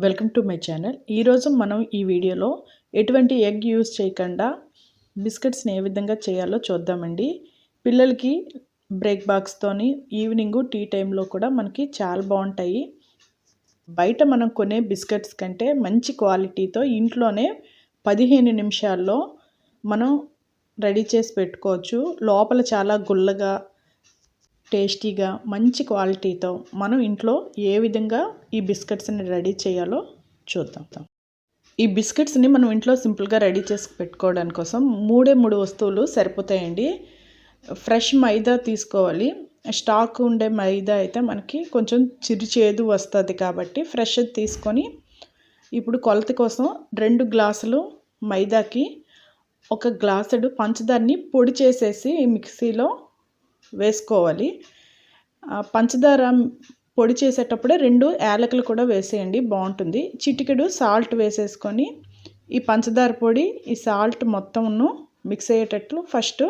Welcome to my channel. ఈరోజు మనం ఈ వీడియోలో ఎటువంటి ఎగ్ యూస్ చేయకుండా బిస్కెట్స్ని ఏ విధంగా చేయాలో చూద్దామండి. పిల్లలకి బ్రేక్ బాక్స్తోని ఈవినింగ్ టీ టైంలో కూడా మనకి చాలా బాగుంటాయి. బయట మనం కొనే బిస్కెట్స్ కంటే మంచి క్వాలిటీతో ఇంట్లోనే 15 నిమిషాల్లో మనం రెడీ చేసి పెట్టుకోవచ్చు. లోపల చాలా గుల్లగా టేస్టీగా మంచి క్వాలిటీతో మనం ఇంట్లో ఏ విధంగా ఈ బిస్కెట్స్ని రెడీ చేయాలో చూద్దాం. ఈ బిస్కెట్స్ని మనం ఇంట్లో సింపుల్గా రెడీ చేసి పెట్టుకోవడానికి కోసం మూడు వస్తువులు సరిపోతాయండి. ఫ్రెష్ మైదా తీసుకోవాలి. స్టాక్ ఉండే మైదా అయితే మనకి కొంచెం చిరుచేదు వస్తుంది కాబట్టి ఫ్రెష్ తీసుకొని ఇప్పుడు కొలత కోసం 2 గ్లాసులు మైదాకి 1 గ్లాసుడు పంచదారని పొడి చేసేసి మిక్సీలో వేసుకోవాలి. పంచదార పొడి చేసేటప్పుడే 2 యాలకులు కూడా వేసేయండి, బాగుంటుంది. చిటికెడు సాల్ట్ వేసేసుకొని ఈ పంచదార పొడి ఈ సాల్ట్ మొత్తంను మిక్స్ అయ్యేటట్లు ఫస్ట్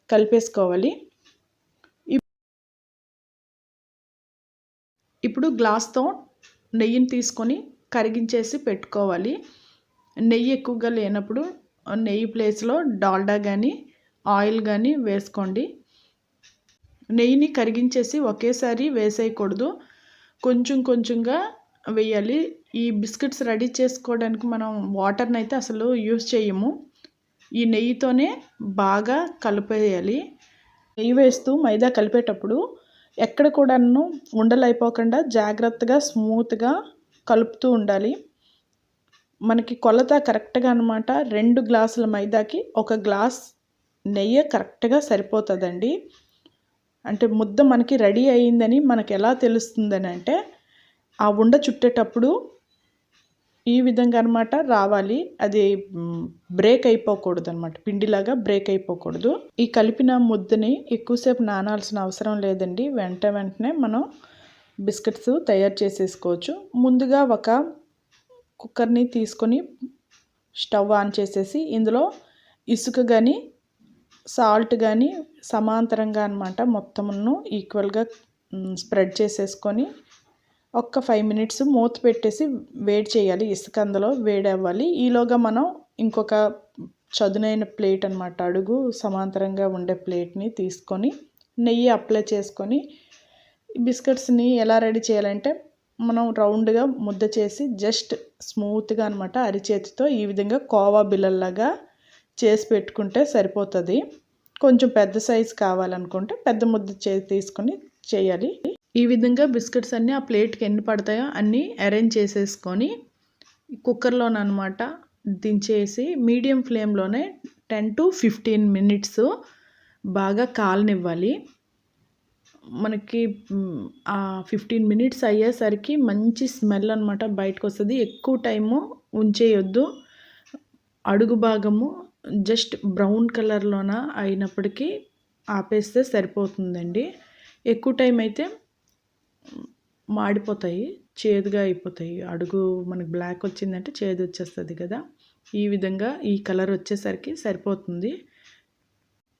కలిపేసుకోవాలి. ఇప్పుడు గ్లాస్తో నెయ్యిని తీసుకొని కరిగించేసి పెట్టుకోవాలి. నెయ్యి ఎక్కువగా లేనప్పుడు నెయ్యి ప్లేస్లో డాల్డా కానీ ఆయిల్ కానీ వేసుకోండి. నెయ్యిని కరిగించేసి ఒకేసారి వేసేయకూడదు, కొంచెం కొంచెంగా వేయాలి. ఈ బిస్కెట్స్ రెడీ చేసుకోవడానికి మనం వాటర్ని అయితే అసలు యూస్ చేయము. ఈ నెయ్యితోనే బాగా కలిపేయాలి. నెయ్యి వేస్తూ మైదా కలిపేటప్పుడు ఎక్కడ కూడాను ఉండలు అయిపోకుండా జాగ్రత్తగా స్మూత్గా కలుపుతూ ఉండాలి. మనకి కొలత కరెక్ట్గా అనమాట. 2 గ్లాసుల మైదాకి 1 గ్లాస్ నెయ్యి కరెక్ట్గా సరిపోతుందండి. అంటే ముద్ద మనకి రెడీ అయ్యిందని మనకి ఎలా తెలుస్తుందని అంటే ఆ ఉండ చుట్టేటప్పుడు ఈ విధంగా అనమాట రావాలి. అది బ్రేక్ అయిపోకూడదు అనమాట, పిండిలాగా బ్రేక్ అయిపోకూడదు. ఈ కలిపిన ముద్దని ఎక్కువసేపు నానాల్సిన అవసరం లేదండి. వెంటనే మనం బిస్కెట్స్ తయారు చేసేసుకోవచ్చు. ముందుగా ఒక కుక్కర్ని తీసుకొని స్టవ్ ఆన్ చేసేసి ఇందులో ఇసుక కానీ సాల్ట్ కానీ సమాంతరంగా అనమాట మొత్తమును ఈక్వల్గా స్ప్రెడ్ చేసేసుకొని ఒక్క 5 మినిట్స్ మూత పెట్టేసి వేడి చేయాలి. ఇసుక అందులో వేడి అవ్వాలి. ఈలోగా మనం ఇంకొక చదునైన ప్లేట్ అనమాట, అడుగు సమాంతరంగా ఉండే ప్లేట్ని తీసుకొని నెయ్యి అప్లై చేసుకొని బిస్కెట్స్ని ఎలా రెడీ చేయాలంటే మనం రౌండ్గా ముద్ద చేసి జస్ట్ స్మూత్గా అనమాట అరిచేతితో ఈ విధంగా కోవా బిళ్ళల్లాగా చేసి పెట్టుకుంటే సరిపోతుంది. కొంచెం పెద్ద సైజు కావాలనుకుంటే పెద్ద ముద్ద తీసుకొని చేయాలి. ఈ విధంగా బిస్కెట్స్ అన్నీ ఆ ప్లేట్కి ఎన్ని పడతాయో అన్నీ అరేంజ్ చేసేసుకొని కుక్కర్లోనమాట దించేసి మీడియం ఫ్లేమ్లోనే 10 to 15 మినిట్స్ బాగా కాలనివ్వాలి. మనకి ఆ 15 మినిట్స్ అయ్యేసరికి మంచి స్మెల్ అనమాట బయటకు వస్తుంది. ఎక్కువ టైము ఉంచేయొద్దు. అడుగు భాగము జస్ట్ బ్రౌన్ కలర్లోన అయినప్పటికీ ఆపేస్తే సరిపోతుందండి. ఎక్కువ టైం అయితే మాడిపోతాయి, చేదుగా అయిపోతాయి. అడుగు మనకి బ్లాక్ వచ్చిందంటే చేదు వచ్చేస్తుంది కదా. ఈ విధంగా ఈ కలర్ వచ్చేసరికి సరిపోతుంది.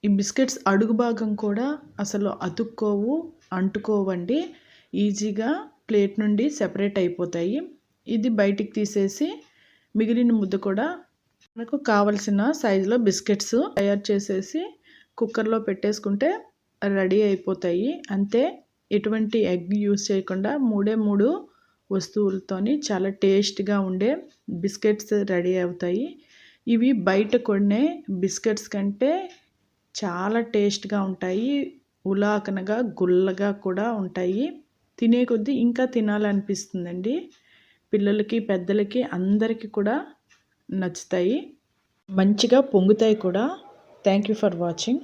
ఈ బిస్కెట్స్ అడుగు భాగం కూడా అసలు అతుక్కోవు, అంటుకోవండి. ఈజీగా ప్లేట్ నుండి సెపరేట్ అయిపోతాయి. ఇది బయటికి తీసేసి మిగిలిన ముద్ద కూడా మనకు కావలసిన సైజులో బిస్కెట్స్ తయారు చేసేసి కుక్కర్లో పెట్టేసుకుంటే రెడీ అయిపోతాయి. అంతే, ఎటువంటి ఎగ్ యూస్ చేయకుండా 3 వస్తువులతోని చాలా టేస్ట్గా ఉండే బిస్కెట్స్ రెడీ అవుతాయి. ఇవి బయట కొనే బిస్కెట్స్ కంటే చాలా టేస్ట్గా ఉంటాయి. ఉలాకనగా గుల్లగా కూడా ఉంటాయి. తినే కొద్దీ ఇంకా తినాలనిపిస్తుందండి. పిల్లలకి పెద్దలకి అందరికీ కూడా నచ్చుతాయి, మంచిగా పొంగుతాయి కూడా. Thank you for watching.